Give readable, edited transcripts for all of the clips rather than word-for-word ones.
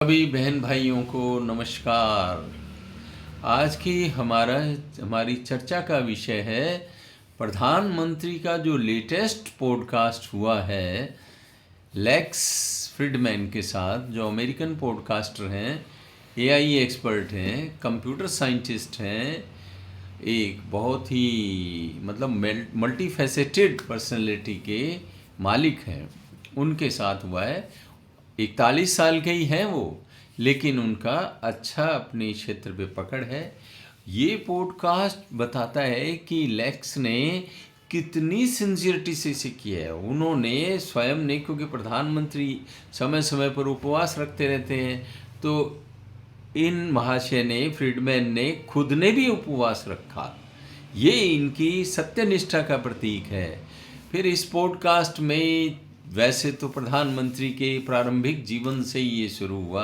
सभी बहन भाइयों को नमस्कार। आज की हमारी चर्चा का विषय है प्रधानमंत्री का जो लेटेस्ट पॉडकास्ट हुआ है लेक्स फ्रीडमैन के साथ, जो अमेरिकन पॉडकास्टर हैं, एआई एक्सपर्ट हैं, कंप्यूटर साइंटिस्ट हैं, एक बहुत ही मल्टी फैसेटेड पर्सनैलिटी के मालिक हैं। उनके साथ हुआ है। 41 साल के ही हैं वो, लेकिन उनका अच्छा अपने क्षेत्र पे पकड़ है। ये पॉडकास्ट बताता है कि लेक्स ने कितनी सिंसियरिटी से इसे किया है। उन्होंने स्वयं ने, क्योंकि प्रधानमंत्री समय समय पर उपवास रखते रहते हैं, तो इन महाशय ने, फ्रीडमैन ने खुद ने भी उपवास रखा। ये इनकी सत्यनिष्ठा का प्रतीक है। फिर इस पॉडकास्ट में वैसे तो प्रधानमंत्री के प्रारंभिक जीवन से ही ये शुरू हुआ,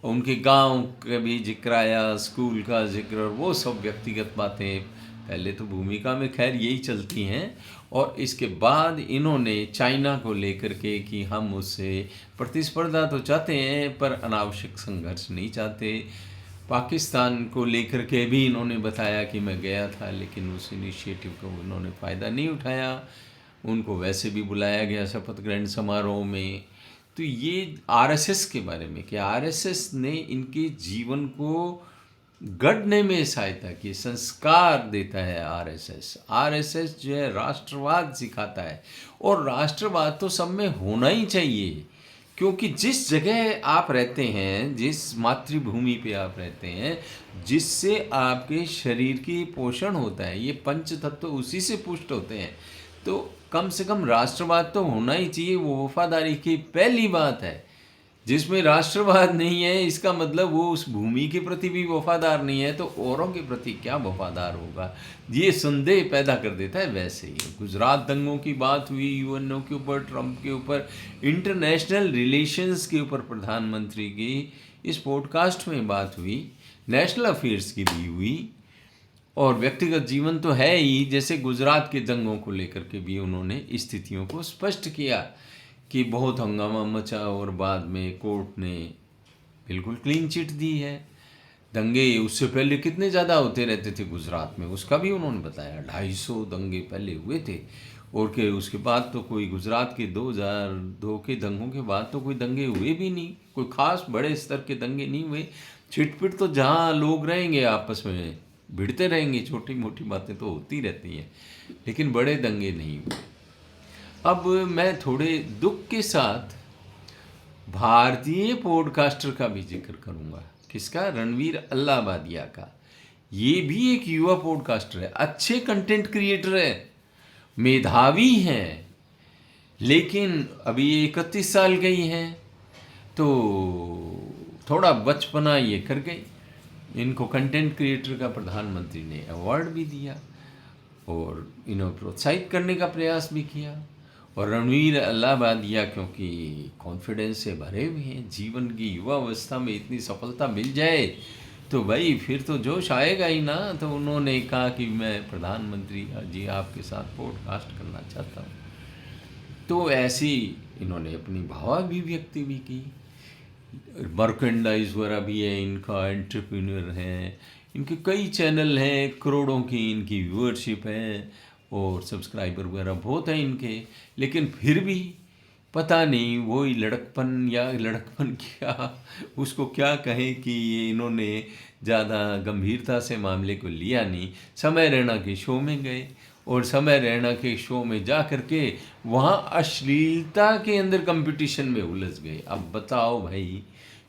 उनके गांव का भी जिक्र आया, स्कूल का जिक्र, और वो सब व्यक्तिगत बातें पहले तो भूमिका में खैर यही चलती हैं। और इसके बाद इन्होंने चाइना को लेकर के कि हम उससे प्रतिस्पर्धा तो चाहते हैं पर अनावश्यक संघर्ष नहीं चाहते। पाकिस्तान को लेकर के भी इन्होंने बताया कि मैं गया था, लेकिन उस इनिशिएटिव को उन्होंने फ़ायदा नहीं उठाया। उनको वैसे भी बुलाया गया शपथ ग्रहण समारोह में। तो ये आरएसएस के बारे में कि आरएसएस ने इनके जीवन को गढ़ने में सहायता की, संस्कार देता है आरएसएस जो है राष्ट्रवाद सिखाता है। और राष्ट्रवाद तो सब में होना ही चाहिए, क्योंकि जिस जगह आप रहते हैं, जिस मातृभूमि पे आप रहते हैं, जिससे आपके शरीर की पोषण होता है, ये पंच तत्व उसी से पुष्ट होते हैं। तो कम से कम राष्ट्रवाद तो होना ही चाहिए। वो वफादारी की पहली बात है। जिसमें राष्ट्रवाद नहीं है, इसका मतलब वो उस भूमि के प्रति भी वफादार नहीं है, तो औरों के प्रति क्या वफादार होगा, ये संदेह पैदा कर देता है। वैसे ही गुजरात दंगों की बात हुई, यूएनओ के ऊपर, ट्रंप के ऊपर, इंटरनेशनल रिलेशंस के ऊपर प्रधानमंत्री की इस पॉडकास्ट में बात हुई, नेशनल अफेयर्स की भी हुई, और व्यक्तिगत जीवन तो है ही। जैसे गुजरात के दंगों को लेकर के भी उन्होंने स्थितियों को स्पष्ट किया कि बहुत हंगामा मचा और बाद में कोर्ट ने बिल्कुल क्लीन चिट दी है। दंगे उससे पहले कितने ज़्यादा होते रहते थे गुजरात में, उसका भी उन्होंने बताया। 250 दंगे पहले हुए थे, और के उसके बाद तो कोई गुजरात के 2002 के दंगों के बाद तो कोई दंगे हुए भी नहीं, कोई ख़ास बड़े स्तर के दंगे नहीं हुए। छिटपिट तो जहाँ लोग रहेंगे आपस में भिड़ते रहेंगे, छोटी मोटी बातें तो होती रहती हैं, लेकिन बड़े दंगे नहीं हुए। अब मैं थोड़े दुख के साथ भारतीय पॉडकास्टर का भी जिक्र करूंगा। किसका? रणवीर अल्लाबादिया का। ये भी एक युवा पॉडकास्टर है, अच्छे कंटेंट क्रिएटर है, मेधावी हैं, लेकिन अभी ये 31 साल के ही हैं, तो थोड़ा बचपना ये कर गई। इनको कंटेंट क्रिएटर का प्रधानमंत्री ने अवार्ड भी दिया और इन्हें प्रोत्साहित करने का प्रयास भी किया। और रणवीर अल्लाबादिया क्योंकि कॉन्फिडेंस से भरे हुए हैं, जीवन की युवा अवस्था में इतनी सफलता मिल जाए तो भाई फिर तो जोश आएगा ही ना। तो उन्होंने कहा कि मैं प्रधानमंत्री जी आपके साथ पॉडकास्ट करना चाहता हूँ। तो ऐसी इन्होंने अपनी भावाभिव्यक्ति भी की। मर्केंडाइज वगैरह भी है इनका, एंटरप्रेन्योर हैं, इनके कई चैनल हैं, करोड़ों की इनकी व्यूअरशिप है और सब्सक्राइबर वगैरह बहुत हैं इनके। लेकिन फिर भी पता नहीं वही लड़कपन या लड़कपन क्या, उसको क्या कहें कि ये इन्होंने ज़्यादा गंभीरता से मामले को लिया नहीं। समय रैना के शो में गए और समय रैना के शो में जा कर के वहाँ अश्लीलता के अंदर कंपटीशन में उलझ गए। अब बताओ भाई,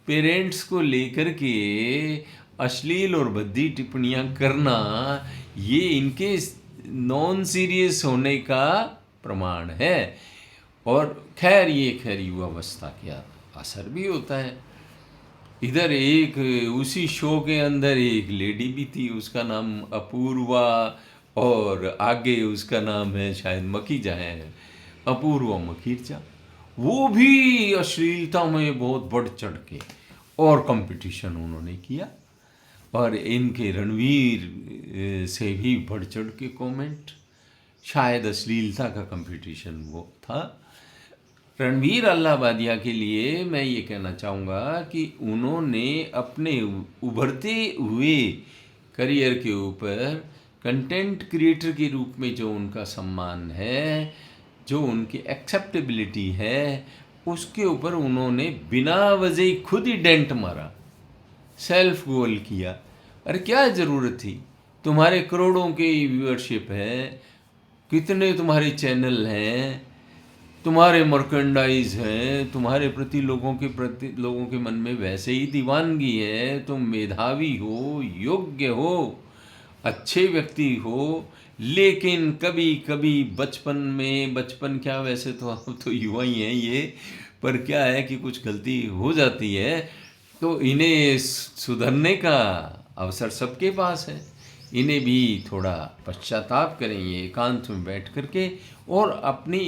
पेरेंट्स को लेकर के अश्लील और भद्दी टिप्पणियाँ करना, ये इनके नॉन सीरियस होने का प्रमाण है। और खैर युवावस्था का असर भी होता है। इधर एक उसी शो के अंदर एक लेडी भी थी, उसका नाम अपूर्वा, और आगे उसका नाम है शायद मकीजा है, अपूर्वा मकीजा। वो भी अश्लीलता में बहुत बढ़ चढ़ के और कंपटीशन उन्होंने किया, और इनके रणवीर से भी बढ़ चढ़ के कमेंट, शायद अश्लीलता का कंपटीशन वो था। रणवीर अल्लाबादिया के लिए मैं ये कहना चाहूँगा कि उन्होंने अपने उभरते हुए करियर के ऊपर कंटेंट क्रिएटर के रूप में जो उनका सम्मान है, जो उनकी एक्सेप्टेबिलिटी है, उसके ऊपर उन्होंने बिना वजह खुद ही डेंट मारा, सेल्फ गोल किया। अरे क्या ज़रूरत थी? तुम्हारे करोड़ों की व्यूअरशिप है, कितने तुम्हारे चैनल हैं, तुम्हारे मर्केंडाइज हैं, तुम्हारे प्रति लोगों के मन में वैसे ही दीवानगी है, तुम मेधावी हो, योग्य हो, अच्छे व्यक्ति हो, लेकिन कभी कभी बचपन क्या, वैसे तो हम तो युवा ही हैं ये, पर क्या है कि कुछ गलती हो जाती है, तो इन्हें सुधरने का अवसर सबके पास है। इन्हें भी थोड़ा पश्चाताप करें, ये एकांत में बैठ करके, और अपनी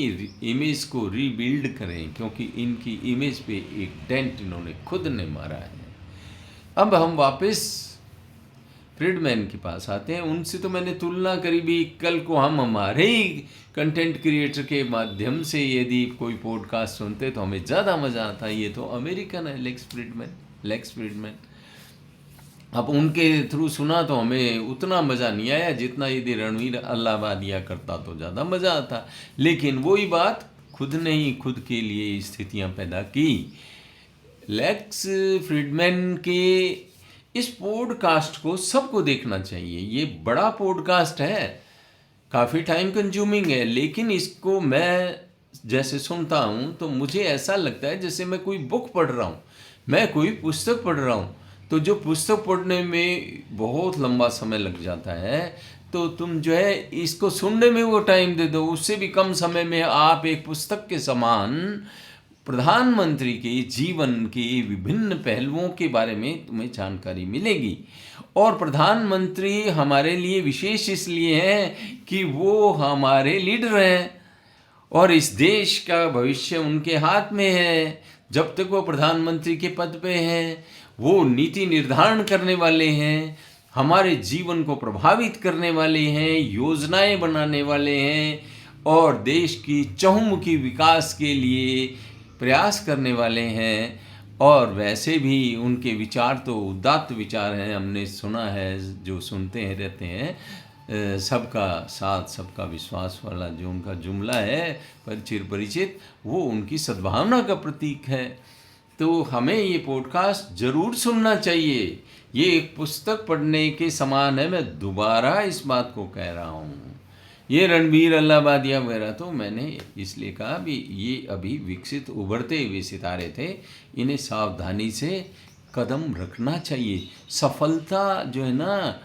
इमेज को रीबिल्ड करें, क्योंकि इनकी इमेज पे एक डेंट इन्होंने खुद ने मारा है। अब हम वापस फ्रीडमैन के पास आते हैं। उनसे तो मैंने तुलना करी भी, कल को हम हमारे ही कंटेंट क्रिएटर के माध्यम से यदि कोई पॉडकास्ट सुनते तो हमें ज़्यादा मज़ा आता। ये तो अमेरिकन है, लेक्स फ्रीडमैन। अब उनके थ्रू सुना तो हमें उतना मज़ा नहीं आया जितना यदि रणवीर अल्लाबादिया करता तो ज़्यादा मज़ा आता। लेकिन वही बात, खुद ने ही खुद के लिए स्थितियां पैदा की। लेक्स फ्रीडमैन के इस पॉडकास्ट को सबको देखना चाहिए। ये बड़ा पॉडकास्ट है, काफ़ी टाइम कंज्यूमिंग है, लेकिन इसको मैं जैसे सुनता हूँ तो मुझे ऐसा लगता है जैसे मैं कोई बुक पढ़ रहा हूँ, मैं कोई पुस्तक पढ़ रहा हूँ। तो जो पुस्तक पढ़ने में बहुत लंबा समय लग जाता है, तो तुम जो है इसको सुनने में वो टाइम दे दो, उससे भी कम समय में आप एक पुस्तक के समान प्रधानमंत्री के जीवन के विभिन्न पहलुओं के बारे में तुम्हें जानकारी मिलेगी। और प्रधानमंत्री हमारे लिए विशेष इसलिए हैं कि वो हमारे लीडर हैं और इस देश का भविष्य उनके हाथ में है। जब तक वो प्रधानमंत्री के पद पे हैं, वो नीति निर्धारण करने वाले हैं, हमारे जीवन को प्रभावित करने वाले हैं, योजनाएं बनाने वाले हैं और देश की चहुमुखी विकास के लिए प्रयास करने वाले हैं। और वैसे भी उनके विचार तो उदात्त विचार हैं, हमने सुना है, जो सुनते हैं रहते हैं, सबका साथ सबका विश्वास वाला जो उनका जुमला है परिचित, वो उनकी सद्भावना का प्रतीक है। तो हमें ये पॉडकास्ट ज़रूर सुनना चाहिए। ये एक पुस्तक पढ़ने के समान है। मैं दोबारा इस बात को कह रहा हूँ। ये रणवीर अल्लाबादिया वगैरह तो मैंने इसलिए कहा भी, ये अभी विकसित उभरते हुए सितारे थे, इन्हें सावधानी से कदम रखना चाहिए। सफलता जो है ना,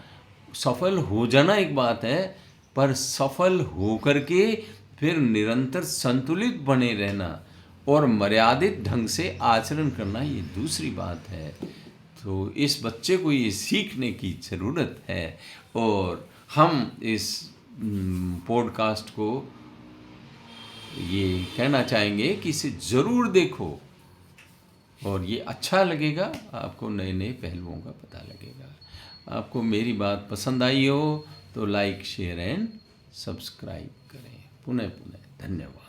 सफल हो जाना एक बात है, पर सफल हो करके फिर निरंतर संतुलित बने रहना और मर्यादित ढंग से आचरण करना, ये दूसरी बात है। तो इस बच्चे को ये सीखने की ज़रूरत है और हम इस पॉडकास्ट को ये कहना चाहेंगे कि इसे ज़रूर देखो और ये अच्छा लगेगा, आपको नए नए पहलुओं का पता लगेगा। आपको मेरी बात पसंद आई हो तो लाइक, शेयर एंड सब्सक्राइब करें। पुनः धन्यवाद।